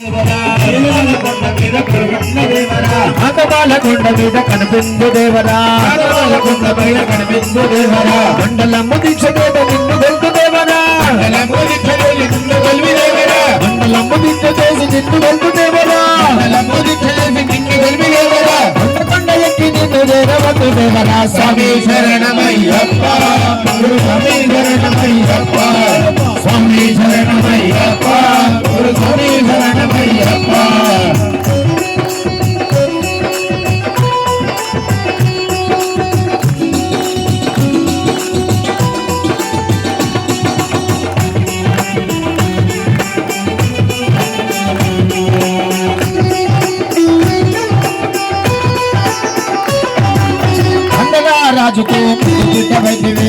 కొండ మీద కనిపించు దేవరా, కొండ పైన కనిపించు దేవరా, మండలము దీక్ష చేత నిన్ను గెలుపు దేవరా, మండలము దీక్ష చేసి నిన్ను గెలుపు దేవరా, మండలము దీక్ష చేసి నిన్ను గెలుపు దేవరా, మండలము దీక్ష చేసి నిన్ను గెలుపు దేవరా, కొండ ఎక్కి నిన్ను చేరవద్దు దేవరా. స్వామి శరణమయ్యప్ప, గురు స్వామి శరణమయ్యప్ప, స్వామి శరణమయ్యప్ప, గురు స్వామి శరణమయ్యప్ప. రాజుకు బిడ్డ వైద్యవే,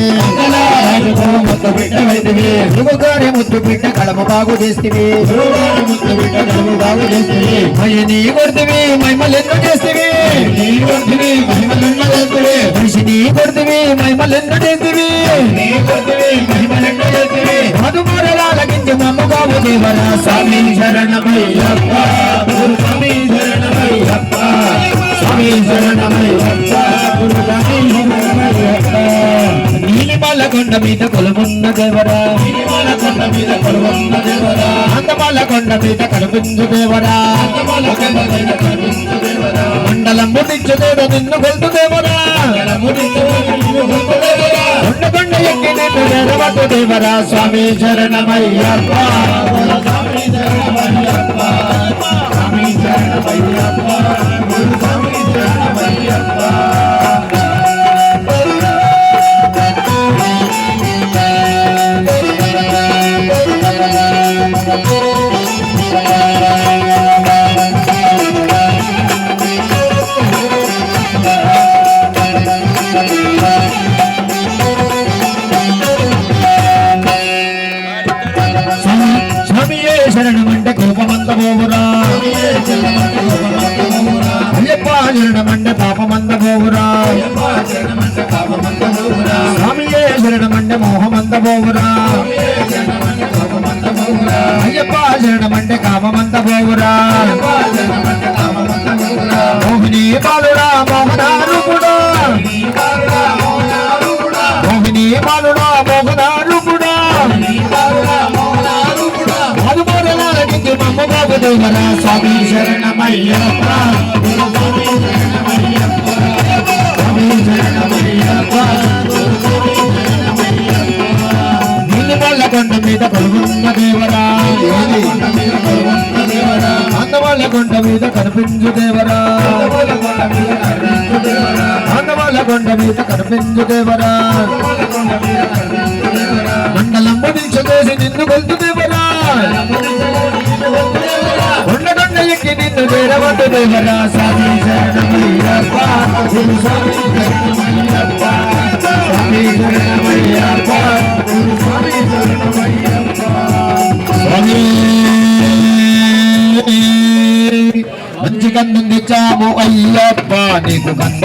రాజుకు ముద్దు బిడ్డ వైద్యవే, గురుగారి ముద్దు బిడ్డ కడమ బాగు చేస్తేవి, గురుగారి ముద్దు బిడ్డ కడమ బాగు చేస్తేవి, మహిని కొడుతువి మహిమలెన్ను చేస్తేవి, నీ కొడుతువి మహిమలెన్ను చేస్తేవి, మనిషిని కొడుతువి మహిమలెన్ను చేస్తేవి, నీ కొడుతువి మహిమలెన్ను చేస్తేవి, మధుమూరలాలకించి మమ్మగావు దేవరా. స్వామి శరణమయ్యప్ప, గురు స్వామి శరణమయ్యప్ప, స్వామి శరణమయ్యప్ప, గురు స్వామి శరణమయ్యప్ప. నీలిమాల కొండ మీద కొలుమున్న దేవరా, నీలిమాల కొండ మీద కొలుమున్న దేవరా, అందమాల కొండ మీద కనిపించు దేవరా, అందమాల కొండ మీద కనిపించు దేవరా, మండలం ముడించు దేవ నిన్ను గెలుపు దేవరా, మండలం ముడించు నిన్ను గెలుపు దేవరా, కొండ ఎక్కి నిన్ను నెరవద్దు దేవరా. స్వామి శరణమయ్యప్ప, స్వామి శరణమయ్యప్ప, స్వామి శరణమయ్యప్ప, గురు స్వామి శరణమయ్యప్ప. శరణమంటే కోపమంత పోవురా, అయ్యప్ప శరణమంటే పాపమంత పోవురా, స్వామియే శరణమంటే మోహమంత పోవురా, అయ్యప్ప శరణమంటే కామమంత పోవురా, మోహిని బాలుడా మోహనారూపుడా, మోహిని బాలుడా మోహనారూపుడా, మమ్మబాబు దేవరా. స్వామి శరణమయ్యప్ప, స్వామి శరణమయ్యప్ప, స్వామి శరణమయ్యప్ప, నీలిమల్ల కొండ మీద కొలుమున్న దేవరా, అందవాళ్ళ కొండ మీద కనిపించు దేవరా, అందవాళ్ళ కొండ మీద కనిపించు దేవరా, మండలం ముడించు చేసి నిన్ను గెలుపు దేవరా, కొండ ఎక్కి నిన్ను చేరవద్దు దేవరా. స్వామి శరణమయ్యప్ప, గురు స్వామి శరణమయ్యప్ప, స్వామి శరణమయ్యప్ప, గురు స్వామి శరణమయ్యప్ప. స్వామి మంచి కన్ను తెచ్చాము అయ్యప్ప, నీకు కంద